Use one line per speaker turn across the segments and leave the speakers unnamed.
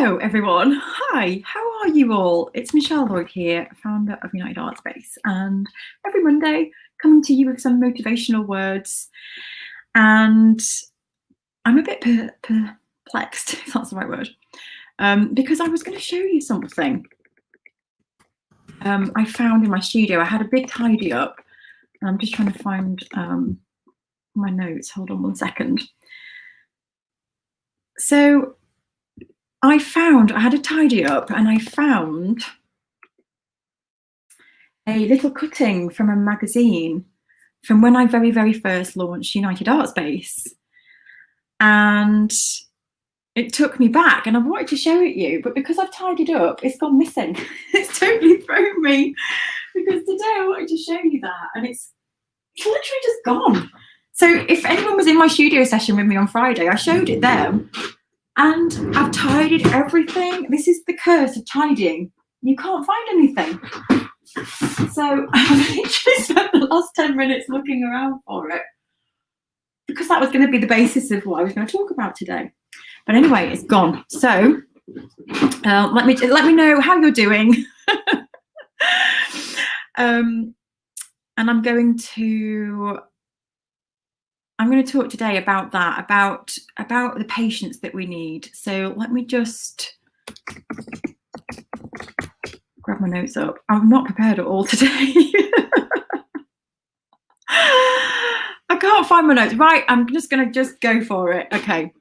Hello everyone, hi, how are you all? It's Michelle Lloyd here, founder of United Art Space, and every Monday coming to you with some motivational words. And I'm a bit perplexed, if that's the right word, because I was going to show you something I found in my studio. I had a big tidy up, and I'm just trying to find my notes. Hold on one second. So I had a tidy up, and I found a little cutting from a magazine from when I very first launched United Art Space. And it took me back, and I wanted to show it you, but because I've tidied up, it's gone missing. It's totally thrown me, because today I wanted to show you that, and it's literally just gone. So if anyone was in my studio session with me on Friday, I showed it them, and I've tidied everything. This is the curse of tidying. You can't find anything. So I literally spent the last 10 minutes looking around for it, because that was going to be the basis of what I was going to talk about today. But anyway, it's gone. So let me know how you're doing. And I'm going to talk today about that, about the patience that we need. So let me just grab my notes up. I'm not prepared at all today. I can't find my notes. Right, I'm just going to go for it. Okay.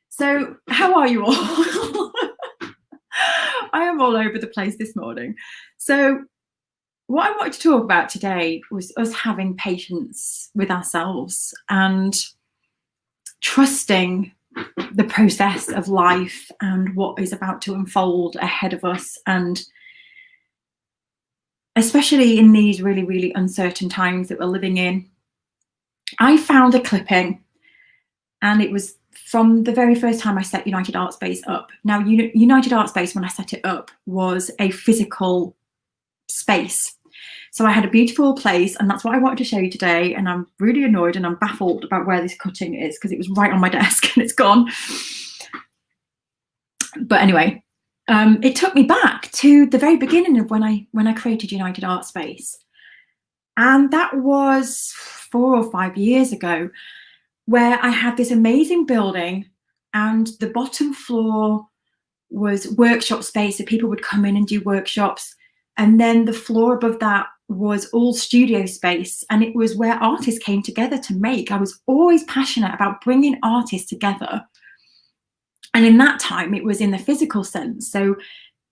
So how are you all? I am all over the place this morning. So what I wanted to talk about today was us having patience with ourselves and trusting the process of life and what is about to unfold ahead of us, and especially in these really uncertain times that we're living in. I found a clipping, and it was from the very first time I set United Art Space up. Now, United Art Space, when I set it up, was a physical space. So I had a beautiful place, and that's what I wanted to show you today. And I'm really annoyed and I'm baffled about where this cutting is, because it was right on my desk and it's gone. But anyway, it took me back to the very beginning of when I created United Art Space. And that was 4 or 5 years ago, where I had this amazing building, and the bottom floor was workshop space, so people would come in and do workshops. And then the floor above that was all studio space, and it was where artists came together to make. I was always passionate about bringing artists together. And in that time, it was in the physical sense. So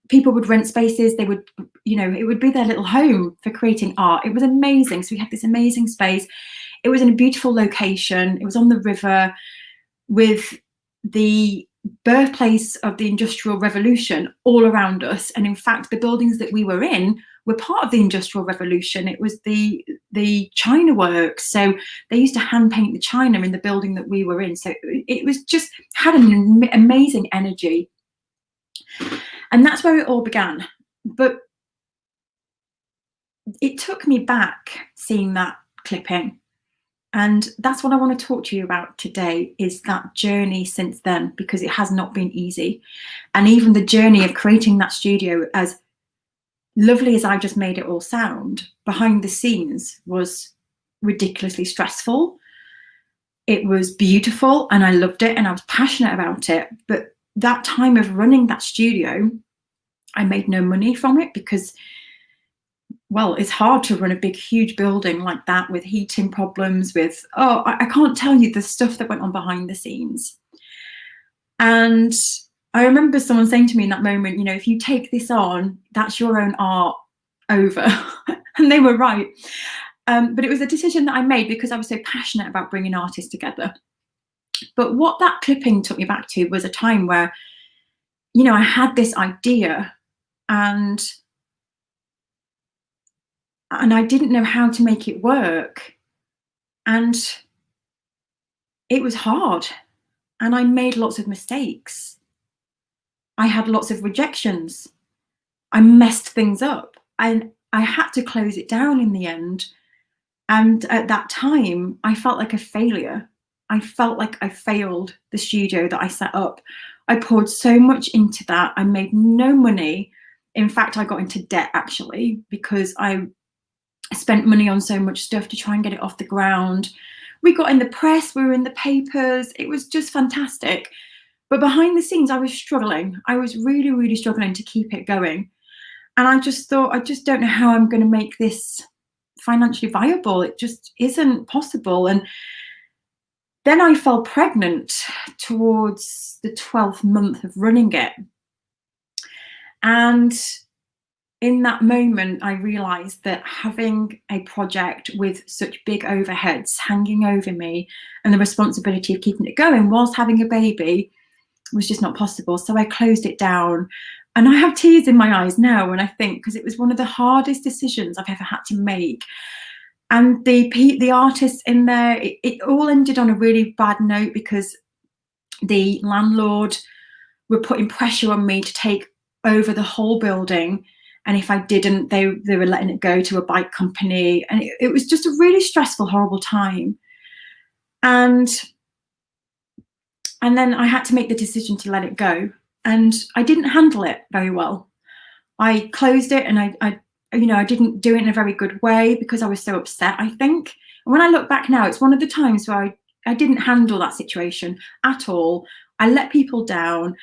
people would rent spaces, they would, it would be their little home for creating art. It was amazing. So we had this amazing space. It was in a beautiful location. It was on the river, with the birthplace of the Industrial Revolution all around us. And in fact, the buildings that we were in were part of the Industrial Revolution. It was the China works. So they used to hand paint the china in the building that we were in. So it was just had an amazing energy. And that's where it all began. But it took me back seeing that clipping. And that's what I want to talk to you about today, is that journey since then, because it has not been easy. And even the journey of creating that studio, as lovely as I just made it all sound, behind the scenes was ridiculously stressful. It was beautiful and I loved it and I was passionate about it. But that time of running that studio, I made no money from it, because well, it's hard to run a big, huge building like that with heating problems, with, I can't tell you the stuff that went on behind the scenes. And I remember someone saying to me in that moment, if you take this on, that's your own art over. And they were right. But it was a decision that I made because I was so passionate about bringing artists together. But what that clipping took me back to was a time where, I had this idea, and I didn't know how to make it work. And it was hard. And I made lots of mistakes. I had lots of rejections. I messed things up. And I had to close it down in the end. And at that time, I felt like a failure. I felt like I failed the studio that I set up I poured so much into that. I made no money. In fact, I got into debt actually, because I spent money on so much stuff to try and get it off the ground. We got in the press, we were in the papers. It was just fantastic. But behind the scenes, I was struggling. I was really, really struggling to keep it going. And I just thought, I just don't know how I'm going to make this financially viable. It just isn't possible. And then I fell pregnant towards the 12th month of running it. And in that moment, I realized that having a project with such big overheads hanging over me and the responsibility of keeping it going whilst having a baby was just not possible. So I closed it down. And I have tears in my eyes now when I think, because it was one of the hardest decisions I've ever had to make. And the artists in there, it all ended on a really bad note, because the landlord were putting pressure on me to take over the whole building. And if I didn't, they were letting it go to a bike company. And it was just a really stressful, horrible time. And then I had to make the decision to let it go. And I didn't handle it very well. I closed it, and I didn't do it in a very good way because I was so upset, I think. And when I look back now, it's one of the times where I didn't handle that situation at all. I let people down.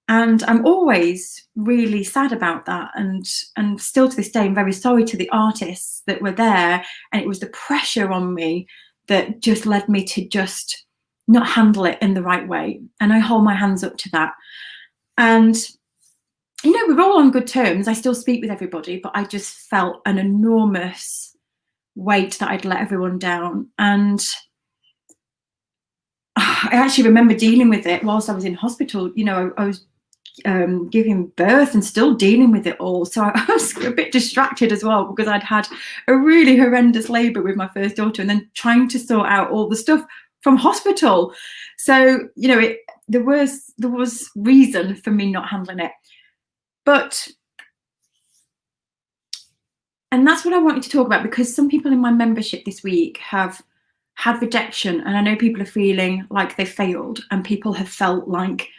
And I'm always really sad about that. And still to this day, I'm very sorry to the artists that were there. And it was the pressure on me that just led me to just not handle it in the right way. And I hold my hands up to that. And, we're all on good terms. I still speak with everybody, but I just felt an enormous weight that I'd let everyone down. And I actually remember dealing with it whilst I was in hospital. I was giving birth and still dealing with it all. So I was a bit distracted as well, because I'd had a really horrendous labour with my first daughter, and then trying to sort out all the stuff from hospital. So, there was reason for me not handling it. And that's what I wanted to talk about, because some people in my membership this week have had rejection, and I know people are feeling like they failed, and people have felt like,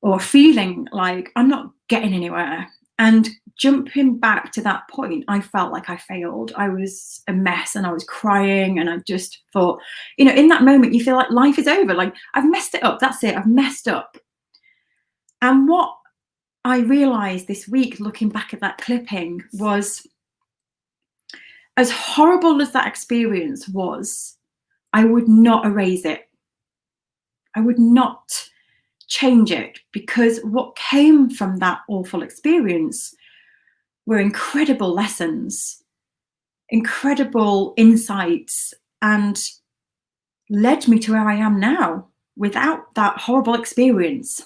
or feeling like, I'm not getting anywhere. And jumping back to that point, I felt like I failed. I was a mess, and I was crying, and I just thought, in that moment, you feel like life is over. Like, I've messed it up. That's it. I've messed up. And what I realized this week, looking back at that clipping, was, as horrible as that experience was, I would not erase it. I would not change it, because what came from that awful experience were incredible lessons, incredible insights, and led me to where I am now without that horrible experience.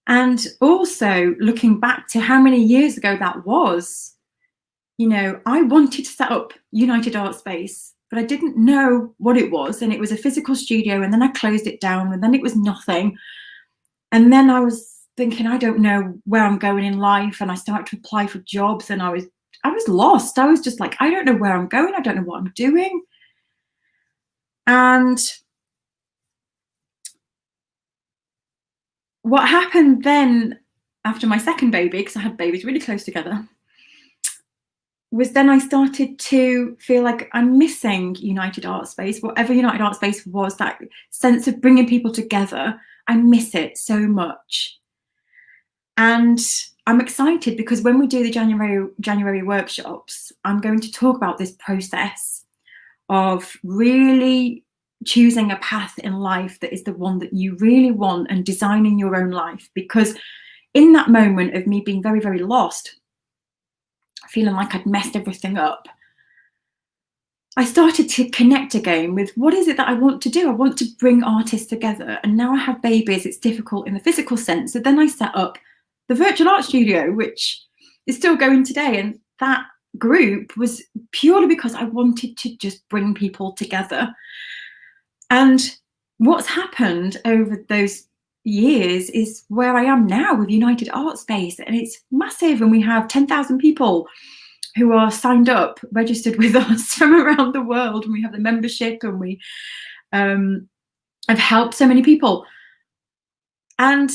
And also looking back to how many years ago that was, I wanted to set up United Art Space, but I didn't know what it was. And it was a physical studio, and then I closed it down, and then it was nothing. And then I was thinking, I don't know where I'm going in life. And I started to apply for jobs, and I was lost. I was just like, I don't know where I'm going. I don't know what I'm doing. And what happened then, after my second baby, because I had babies really close together, was then I started to feel like I'm missing United Art Space. Whatever United Art Space was, that sense of bringing people together, I miss it so much. And I'm excited, because when we do the January workshops, I'm going to talk about this process of really choosing a path in life that is the one that you really want, and designing your own life. Because in that moment of me being very, very lost, feeling like I'd messed everything up, I started to connect again with, what is it that I want to do? I want to bring artists together. And now I have babies, it's difficult in the physical sense. So then I set up the virtual art studio, which is still going today. And that group was purely because I wanted to just bring people together. And what's happened over those years is where I am now with United Art Space, and it's massive. And we have 10,000 people who are signed up, registered with us from around the world. And we have the membership, and we I've helped so many people. And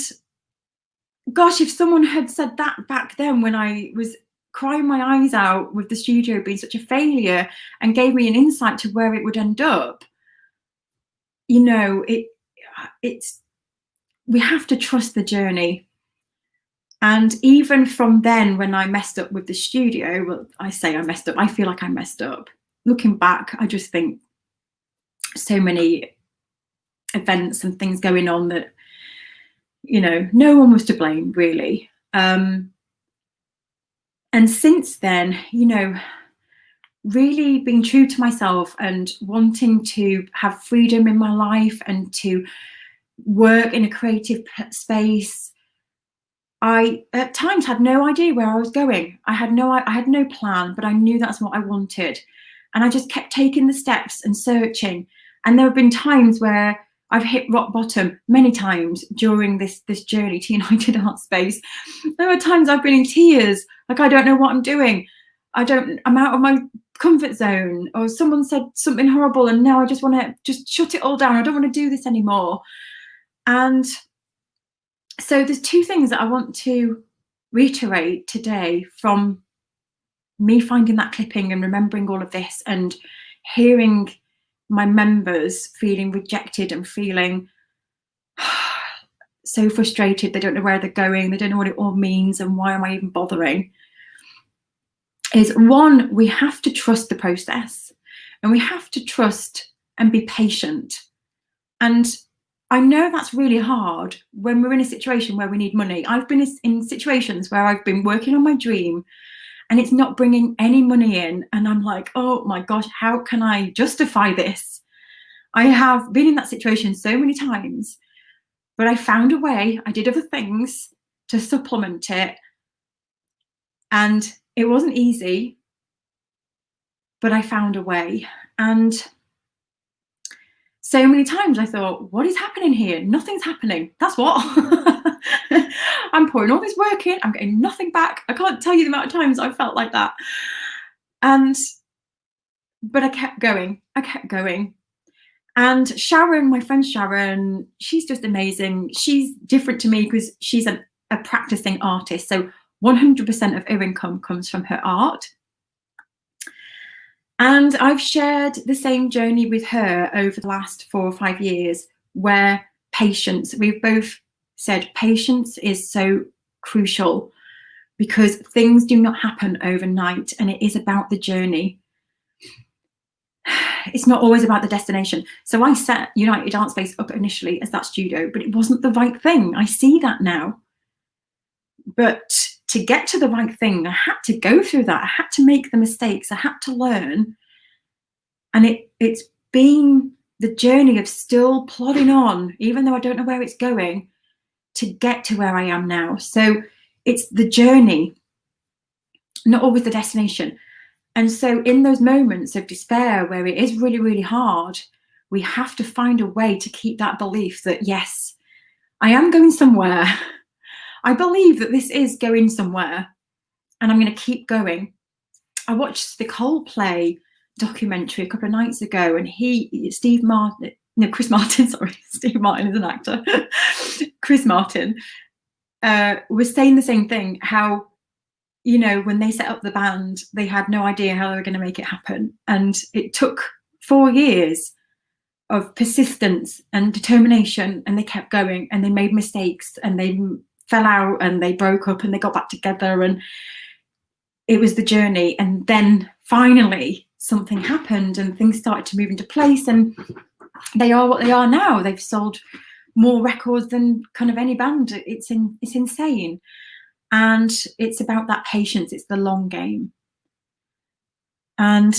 gosh, if someone had said that back then when I was crying my eyes out with the studio being such a failure and gave me an insight to where it would end up, you know, it's we have to trust the journey. And even from then, when I messed up with the studio, well, I say I messed up, I feel like I messed up. Looking back, I just think so many events and things going on that, you know, no one was to blame, really. And since then, you know, really being true to myself and wanting to have freedom in my life and to work in a creative space, I at times had no idea where I was going. I had no plan, but I knew that's what I wanted. And I just kept taking the steps and searching. And there have been times where I've hit rock bottom many times during this journey to United Art Space. There are times I've been in tears, like I don't know what I'm doing. I'm out of my comfort zone, or someone said something horrible and now I just want to just shut it all down. I don't want to do this anymore. And so there's two things that I want to reiterate today from me finding that clipping and remembering all of this and hearing my members feeling rejected and feeling so frustrated. They don't know where they're going. They don't know what it all means and why am I even bothering. Is one, we have to trust the process and we have to trust and be patient. And I know that's really hard when we're in a situation where we need money. I've been in situations where I've been working on my dream and it's not bringing any money in. And I'm like, oh my gosh, how can I justify this? I have been in that situation so many times, but I found a way. I did other things to supplement it. And it wasn't easy, but I found a way. And so many times I thought, what is happening here? Nothing's happening. That's what. I'm pouring all this work in, I'm getting nothing back. I can't tell you the amount of times I felt like that. But I kept going. And Sharon, my friend Sharon, she's just amazing. She's different to me because she's a practicing artist. So 100% of her income comes from her art. And I've shared the same journey with her over the last 4 or 5 years, where patience, we've both said patience is so crucial because things do not happen overnight and it is about the journey. It's not always about the destination. So I set United Art Space up initially as that studio, but it wasn't the right thing. I see that now. But to get to the right thing, I had to go through that. I had to make the mistakes. I had to learn. And it's been the journey of still plodding on, even though I don't know where it's going, to get to where I am now. So it's the journey, not always the destination. And so in those moments of despair where it is really, really hard, we have to find a way to keep that belief that, yes, I am going somewhere. I believe that this is going somewhere and I'm going to keep going. I watched the Coldplay documentary a couple of nights ago and Chris Martin, sorry, Steve Martin is an actor. Chris Martin was saying the same thing, how, you know, when they set up the band, they had no idea how they were going to make it happen. And it took 4 years of persistence and determination, and they kept going and they made mistakes and they fell out and they broke up and they got back together, and it was the journey. And then finally something happened and things started to move into place and they are what they are now. They've sold more records than kind of any band. It's insane. And it's about that patience. It's the long game. And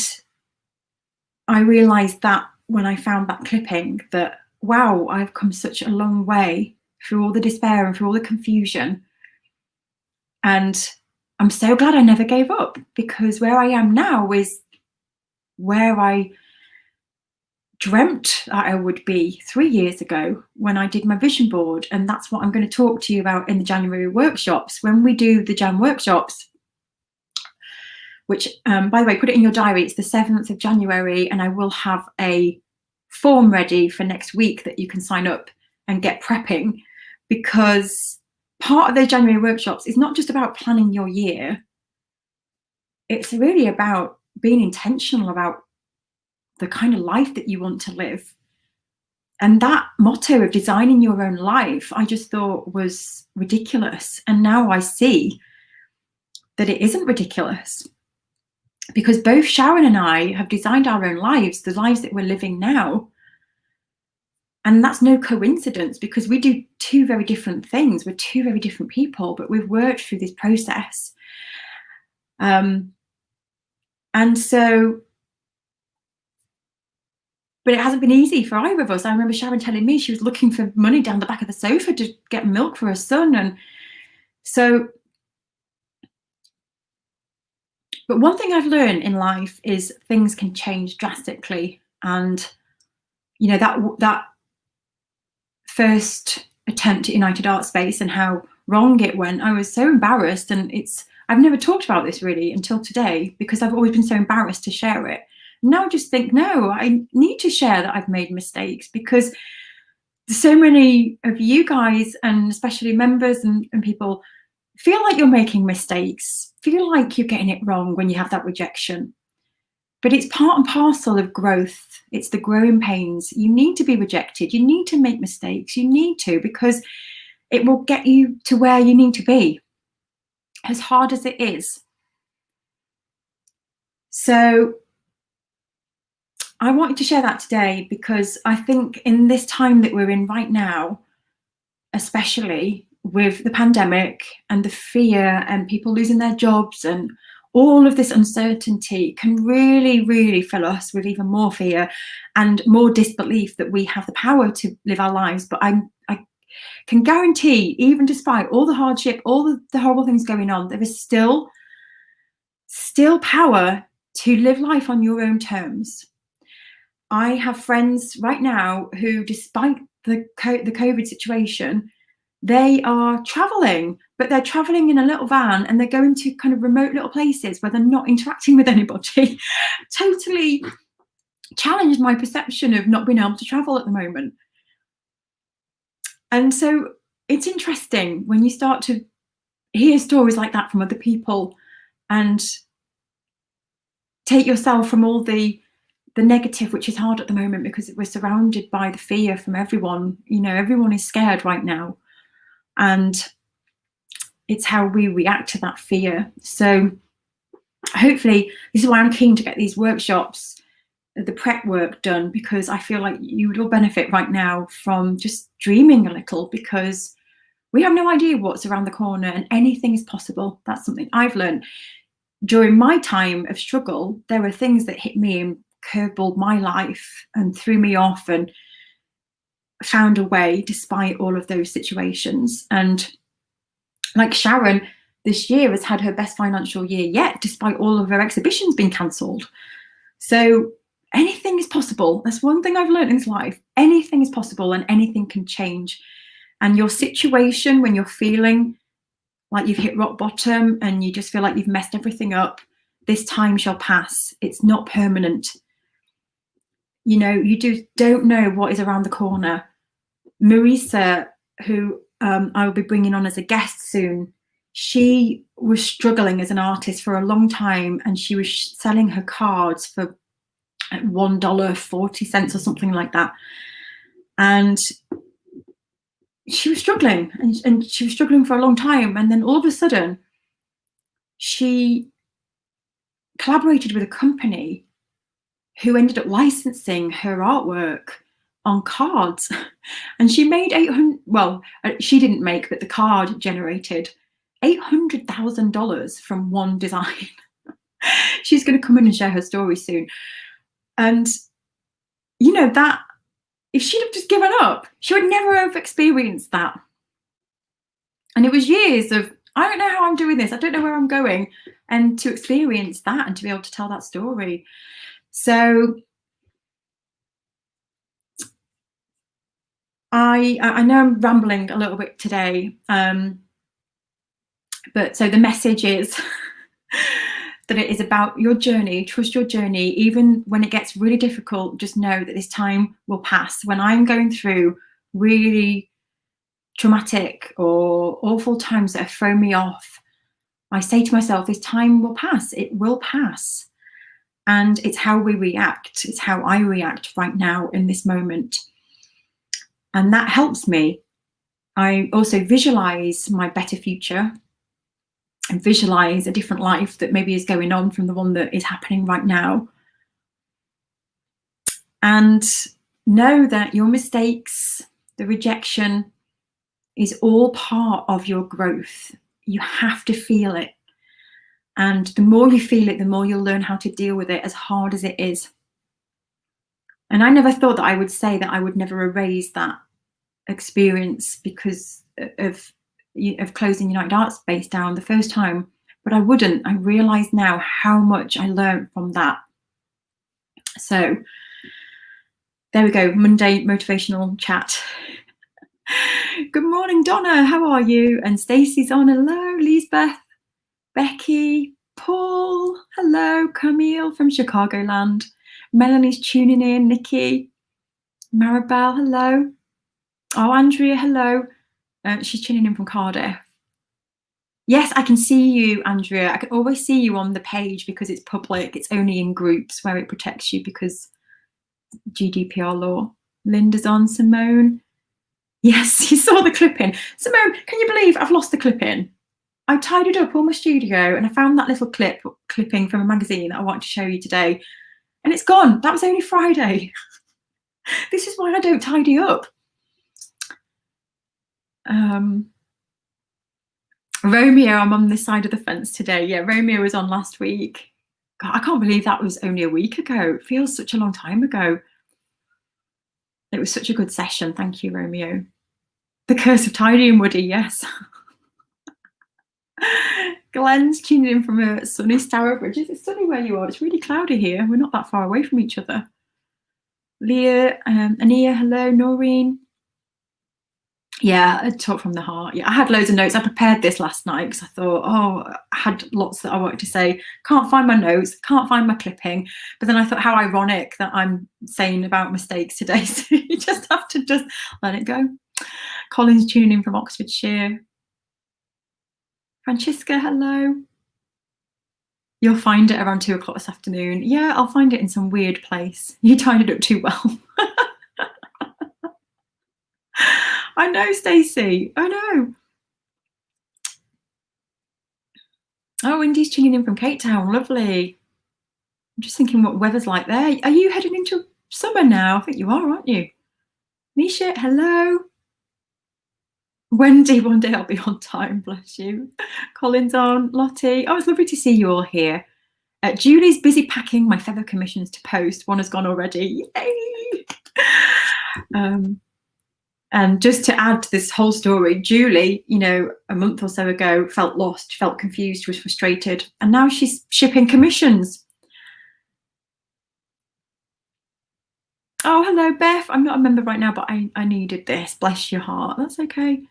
I realized that when I found that clipping, that, wow, I've come such a long way through all the despair and through all the confusion. And I'm so glad I never gave up, because where I am now is where I dreamt that I would be 3 years ago when I did my vision board. And that's what I'm going to talk to you about in the January workshops. When we do the Jan workshops, which, by the way, put it in your diary, it's the 7th of January, and I will have a form ready for next week that you can sign up and get prepping, because part of those January workshops is not just about planning your year. It's really about being intentional about the kind of life that you want to live. And that motto of designing your own life, I just thought was ridiculous. And now I see that it isn't ridiculous, because both Sharon and I have designed our own lives, the lives that we're living now. And that's no coincidence, because we do two very different things. We're two very different people, but we've worked through this process. And so, but it hasn't been easy for either of us. I remember Sharon telling me she was looking for money down the back of the sofa to get milk for her son. And so, but one thing I've learned in life is things can change drastically. And, you know, that first attempt at United Art Space and how wrong it went, I was so embarrassed. And I've never talked about this really until today, because I've always been so embarrassed to share it. Now I just think, no, I need to share that I've made mistakes, because so many of you guys, and especially members and people, feel like you're making mistakes, feel like you're getting it wrong when you have that rejection. But it's part and parcel of growth. It's the growing pains. You need to be rejected. You need to make mistakes. You need to, because it will get you to where you need to be, as hard as it is. So I wanted to share that today, because I think in this time that we're in right now, especially with the pandemic and the fear and people losing their jobs and all of this uncertainty, can really, really fill us with even more fear and more disbelief that we have the power to live our lives. But I can guarantee, even despite all the hardship, all the horrible things going on, there is still power to live life on your own terms. I have friends right now who, despite the COVID situation, they are traveling, but they're traveling in a little van and they're going to kind of remote little places where they're not interacting with anybody. Totally challenged my perception of not being able to travel at the moment. And so it's interesting when you start to hear stories like that from other people and take yourself from all the negative, which is hard at the moment because we're surrounded by the fear from everyone. You know, everyone is scared right now, and it's how we react to that fear. So hopefully this is why I'm keen to get these workshops, the prep work done, because I feel like you would all benefit right now from just dreaming a little, because we have no idea what's around the corner and anything is possible. That's something I've learned. During my time of struggle, there were things that hit me and curveballed my life and threw me off, and found a way despite all of those situations. And like Sharon, this year has had her best financial year yet, despite all of her exhibitions being cancelled. So anything is possible. That's one thing I've learned in this life. Anything is possible and anything can change. And your situation, when you're feeling like you've hit rock bottom and you just feel like you've messed everything up, this time shall pass. It's not permanent. You know, you don't know what is around the corner. Marisa, who I will be bringing on as a guest soon, she was struggling as an artist for a long time, and she was selling her cards for $1.40 or something like that. And she was struggling, and she was struggling for a long time. And then all of a sudden, she collaborated with a company who ended up licensing her artwork on cards, and she made 800. Well, she didn't make, but the card generated $800,000 from one design. She's going to come in and share her story soon. And you know, that if she'd have just given up, she would never have experienced that. And it was years of, I don't know how I'm doing this, I don't know where I'm going, and to experience that and to be able to tell that story. So I know I'm rambling a little bit today, but so the message is that it is about your journey. Trust your journey. Even when it gets really difficult, just know that this time will pass. When I'm going through really traumatic or awful times that have thrown me off, I say to myself, this time will pass. It will pass. And it's how we react. It's how I react right now in this moment. And that helps me. I also visualize my better future and visualize a different life that maybe is going on from the one that is happening right now. And know that your mistakes, the rejection, is all part of your growth. You have to feel it. And the more you feel it, the more you'll learn how to deal with it, as hard as it is. And I never thought that I would say that I would never erase that experience because of closing United Art Space down the first time, but I wouldn't. I realise now how much I learned from that. So there we go, Monday motivational chat. Good morning, Donna, how are you? And Stacey's on, hello, Lisbeth, Becky, Paul, hello, Camille from Chicagoland, Melanie's tuning in, Nikki, Maribel, hello. Oh, Andrea, hello. She's tuning in from Cardiff. Yes, I can see you, Andrea. I can always see you on the page because it's public. It's only in groups where it protects you because GDPR law. Linda's on, Simone. Yes, you saw the clipping. Simone, can you believe I've lost the clipping? I tidied up all my studio and I found that little clipping from a magazine that I wanted to show you today. And it's gone. That was only Friday. This is why I don't tidy up. Romeo, I'm on this side of the fence today. Yeah, Romeo was on last week. God, I can't believe that was only a week ago. It feels such a long time ago. It was such a good session. Thank you, Romeo. The curse of tidying, Woody, yes. Glenn's tuning in from a sunny Stourbridge. It's sunny where you are. It's really cloudy here. We're not that far away from each other. Leah, Ania, hello, Noreen. Yeah, a talk from the heart. Yeah, I had loads of notes. I prepared this last night because I thought, oh, I had lots that I wanted to say. Can't find my notes, can't find my clipping. But then I thought how ironic that I'm saying about mistakes today. So you just have to just let it go. Colin's tuning in from Oxfordshire. Francesca, hello. You'll find it around 2 o'clock this afternoon. Yeah, I'll find it in some weird place. You tied it up too well. I know, Stacey. I know. Oh, Indy's tuning in from Cape Town. Lovely. I'm just thinking what weather's like there. Are you heading into summer now? I think you are, aren't you? Nisha, hello. Wendy, one day I'll be on time, bless you. Colin's on, Lottie. Oh, it's lovely to see you all here. Julie's busy packing my feather commissions to post. One has gone already. Yay! And just to add to this whole story, Julie, you know, a month or so ago felt lost, felt confused, was frustrated, and now she's shipping commissions. Oh, hello, Beth. I'm not a member right now, but I needed this. Bless your heart. That's okay.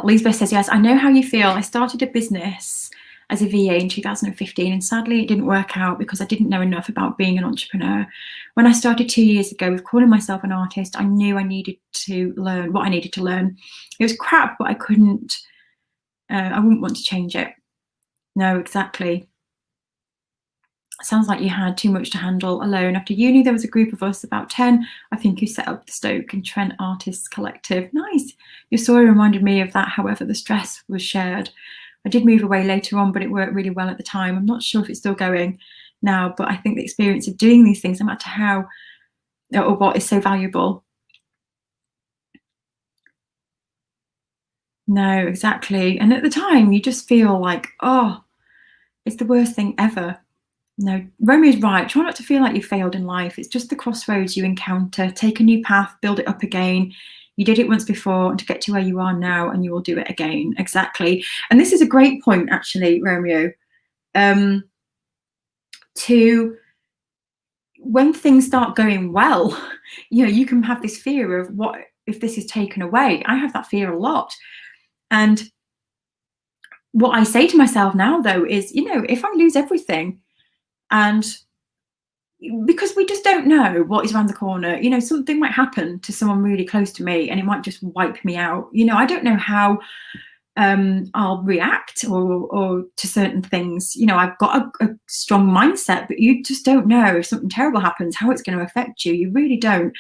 Lisbeth says, yes, I know how you feel. I started a business as a VA in 2015, and sadly it didn't work out because I didn't know enough about being an entrepreneur. When I started 2 years ago with calling myself an artist, I knew I needed to learn what I needed to learn. It was crap, but I wouldn't want to change it. No, exactly. Sounds like you had too much to handle alone. After uni, there was a group of us, about 10, I think, who set up the Stoke and Trent Artists Collective. Nice. Your story reminded me of that. However, the stress was shared. I did move away later on, but it worked really well at the time. I'm not sure if it's still going now, but I think the experience of doing these things, no matter how or what, is so valuable. No, exactly. And at the time, you just feel like, oh, it's the worst thing ever. No, Romeo's right. Try not to feel like you failed in life. It's just the crossroads you encounter. Take a new path, build it up again. You did it once before, and to get to where you are now, and you will do it again. Exactly. And this is a great point, actually, Romeo. To when things start going well, you know, you can have this fear of what if this is taken away. I have that fear a lot. And what I say to myself now, though, is, if I lose everything, and because we just don't know what is around the corner, something might happen to someone really close to me and it might just wipe me out. I don't know how I'll react or to certain things. I've got a strong mindset, but you just don't know if something terrible happens, how it's going to affect you. You really don't.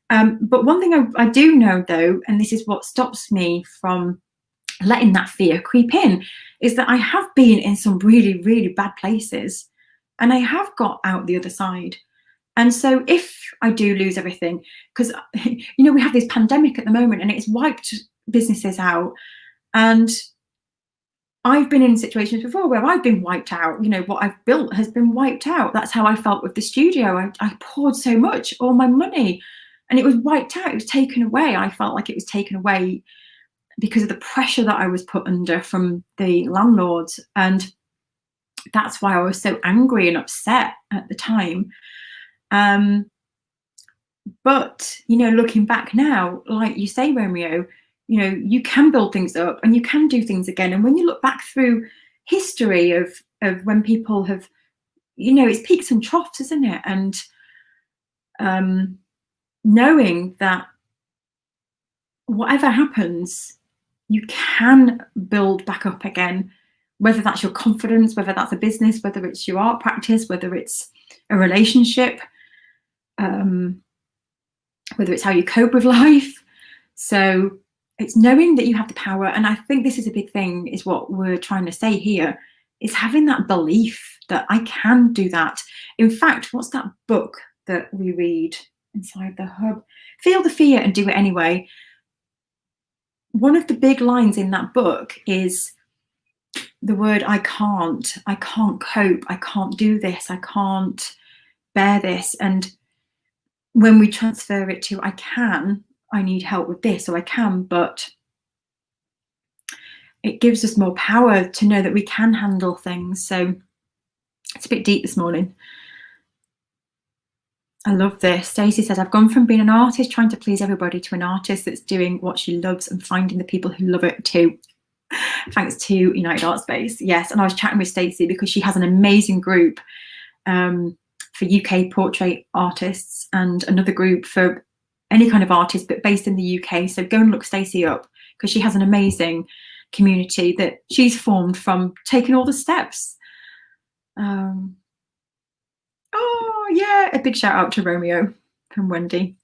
But one thing I do know, though, and this is what stops me from letting that fear creep in, is that I have been in some really, really bad places and I have got out the other side. And so if I do lose everything, because, we have this pandemic at the moment and it's wiped businesses out. And I've been in situations before where I've been wiped out. What I've built has been wiped out. That's how I felt with the studio. I poured so much, all my money, and it was wiped out. It was taken away. I felt like it was taken away because of the pressure that I was put under from the landlords. And that's why I was so angry and upset at the time. But, looking back now, like you say, Romeo, you can build things up and you can do things again. And when you look back through history of when people have, it's peaks and troughs, isn't it? And knowing that whatever happens, you can build back up again, whether that's your confidence, whether that's a business, whether it's your art practice, whether it's a relationship, whether it's how you cope with life. So it's knowing that you have the power. And I think this is a big thing, is what we're trying to say here, is having that belief that I can do that. In fact, what's that book that we read inside the hub? Feel the fear and do it anyway. One of the big lines in that book is the word I can't cope, I can't do this, I can't bear this. And when we transfer it to I need help with this, or I can, but it gives us more power to know that we can handle things. So it's a bit deep this morning. I love this. Stacey says, I've gone from being an artist trying to please everybody to an artist that's doing what she loves and finding the people who love it too. Thanks to United Art Space. Yes, and I was chatting with Stacey because she has an amazing group for UK portrait artists and another group for any kind of artist, but based in the UK. So go and look Stacey up, because she has an amazing community that she's formed from taking all the steps. Oh yeah, a big shout out to Romeo from Wendy.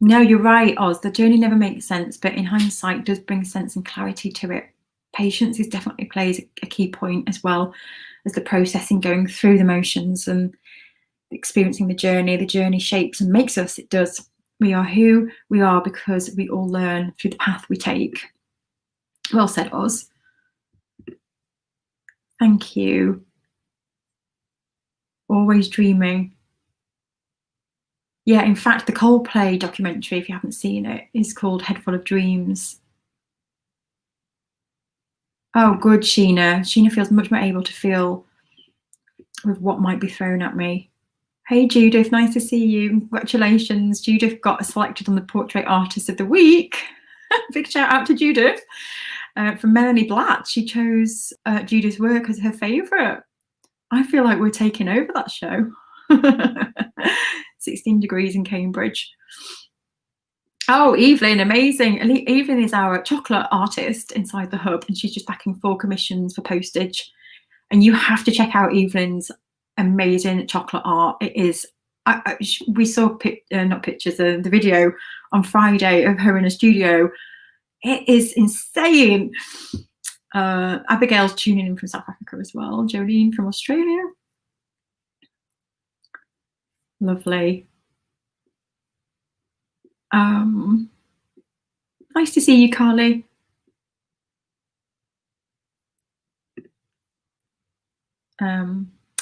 No, you're right, Oz. The journey never makes sense, but in hindsight does bring sense and clarity to it. Patience is definitely plays a key point, as well as the processing, going through the motions and experiencing the journey. The journey shapes and makes us. It does. We are who we are because we all learn through the path we take. Well said, Oz. Thank you. Always dreaming. Yeah, in fact, the Coldplay documentary, if you haven't seen it, is called Head Full of Dreams. Oh, good, Sheena. Sheena feels much more able to feel with what might be thrown at me. Hey, Judith, nice to see you. Congratulations. Judith got selected on the Portrait Artist of the Week. Big shout out to Judith. From Melanie Blatt. She chose Judith's work as her favourite. I feel like we're taking over that show. 16 Degrees in Cambridge. Oh, Evelyn, amazing. Evelyn is our chocolate artist inside the hub, and she's just backing 4 commissions for postage. And you have to check out Evelyn's amazing chocolate art. It is, we saw not pictures, the video on Friday of her in a studio. It is insane. Abigail's tuning in from South Africa as well. Jolene from Australia. Lovely. Nice to see you, Carly.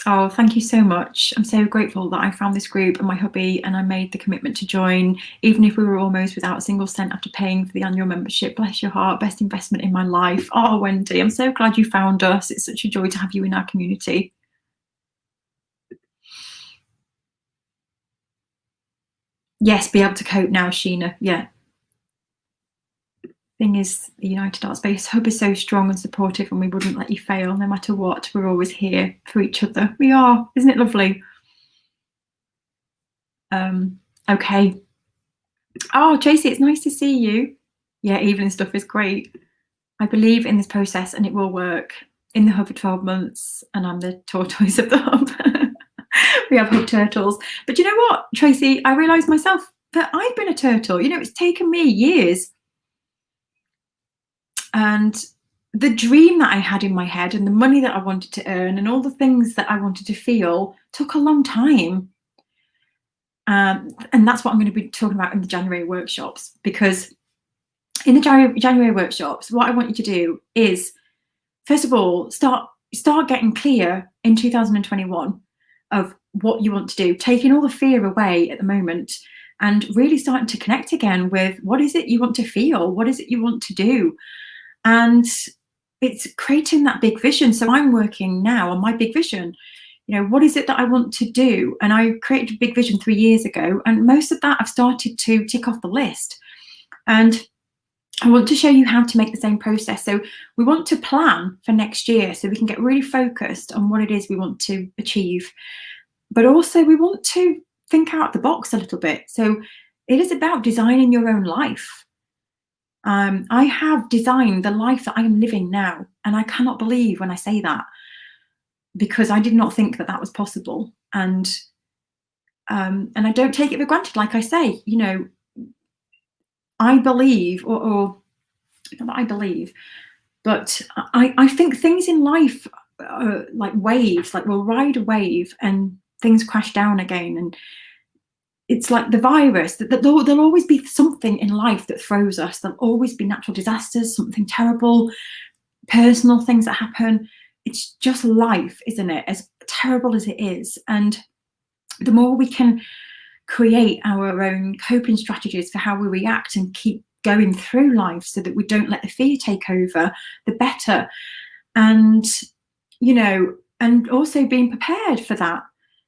Oh, thank you so much. I'm so grateful that I found this group and my hubby, and I made the commitment to join, even if we were almost without a single cent after paying for the annual membership. Bless your heart, best investment in my life. Oh, Wendy, I'm so glad you found us. It's such a joy to have you in our community. Yes, be able to cope now, Sheena. Yeah. Thing is, the United Art Space Hub is so strong and supportive, and we wouldn't let you fail no matter what. We're always here for each other. We are. Isn't it lovely? Okay. Oh, Tracy, it's nice to see you. Yeah, Evelyn stuff is great. I believe in this process and it will work. In the hub for 12 months, and I'm the tortoise of the hub. We have hub turtles. But you know what, Tracy? I realised myself that I've been a turtle. You know, it's taken me years. And the dream that I had in my head and the money that I wanted to earn and all the things that I wanted to feel took a long time. And that's what I'm going to be talking about in the January workshops, because in the January workshops, what I want you to do is, first of all, start getting clear in 2021 of what you want to do, taking all the fear away at the moment and really starting to connect again with what is it you want to feel, what is it you want to do. And it's creating that big vision. So I'm working now on my big vision. You know, what is it that I want to do? And I created a big vision 3 years ago, and most of that I've started to tick off the list. And I want to show you how to make the same process. So we want to plan for next year so we can get really focused on what it is we want to achieve. But also we want to think out the box a little bit. So it is about designing your own life. I have designed the life that I am living now, and I cannot believe when I say that, because I did not think that that was possible. And I don't take it for granted. Like I say, you know, I believe, or not that I believe, but I think things in life are like waves. Like we'll ride a wave and things crash down again, and it's like the virus, that there'll always be something in life that throws us. There'll always be natural disasters, something terrible, personal things that happen. It's just life, isn't it? As terrible as it is. And the more we can create our own coping strategies for how we react and keep going through life so that we don't let the fear take over, the better. And, you know, and also being prepared for that.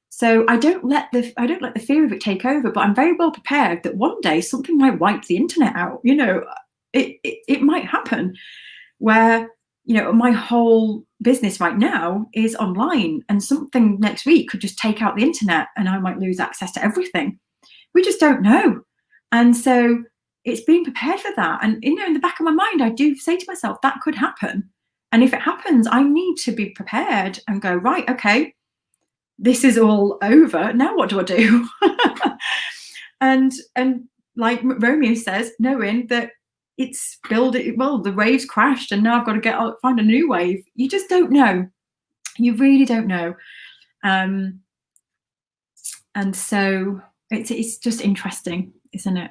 So I don't let the fear of it take over, but I'm very well prepared that one day something might wipe the internet out. You know, it might happen where, you know, my whole business right now is online, and something next week could just take out the internet and I might lose access to everything. We just don't know. And so it's being prepared for that. And, you know, in the back of my mind, I do say to myself, that could happen. And if it happens, I need to be prepared and go, right, okay, this is all over. Now what do I do? and like Romeo says, knowing that it's building, well, the waves crashed and now I've got to find a new wave. You just don't know. You really don't know. And so it's just interesting, isn't it?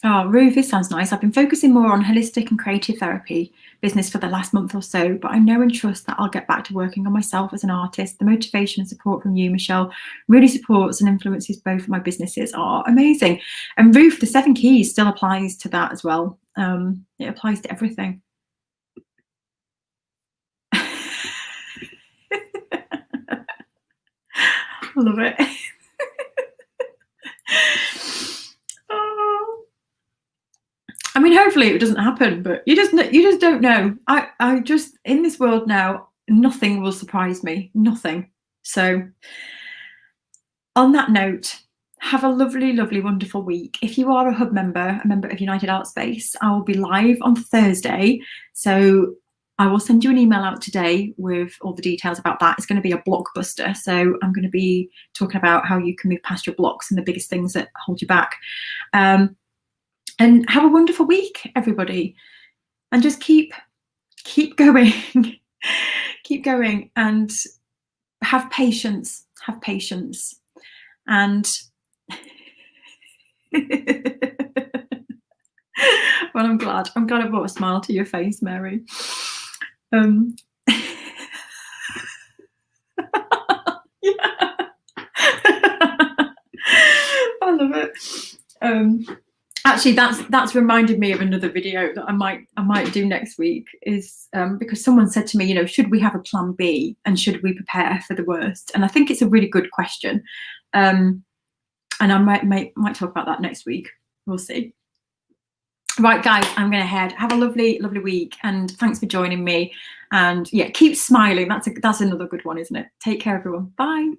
Oh, Ruth, this sounds nice. I've been focusing more on holistic and creative therapy business for the last month or so, but I know and trust that I'll get back to working on myself as an artist. The motivation and support from you, Michelle, really supports and influences both of my businesses. Are amazing. And Ruth, the 7 keys still applies to that as well. It applies to everything. I love it. Oh. I mean, hopefully it doesn't happen, but you just don't know. I just, in this world now, nothing will surprise me, nothing. So on that note, have a lovely, lovely, wonderful week. If you are a hub member, a member of United Art Space, I will be live on Thursday. So I will send you an email out today with all the details about that. It's going to be a blockbuster. So I'm going to be talking about how you can move past your blocks and the biggest things that hold you back. And have a wonderful week, everybody. And just keep going. Keep going and have patience. Have patience. And well, I'm glad I brought a smile to your face, Mary. Yeah. I love it. Actually, that's reminded me of another video that I might do next week, is because someone said to me, you know, should we have a plan B and should we prepare for the worst? And I think it's a really good question. And I might talk about that next week. We'll see. Right, guys, I'm going to head. Have a lovely, lovely week, and thanks for joining me. And yeah, keep smiling. That's another good one, isn't it? Take care, everyone. Bye.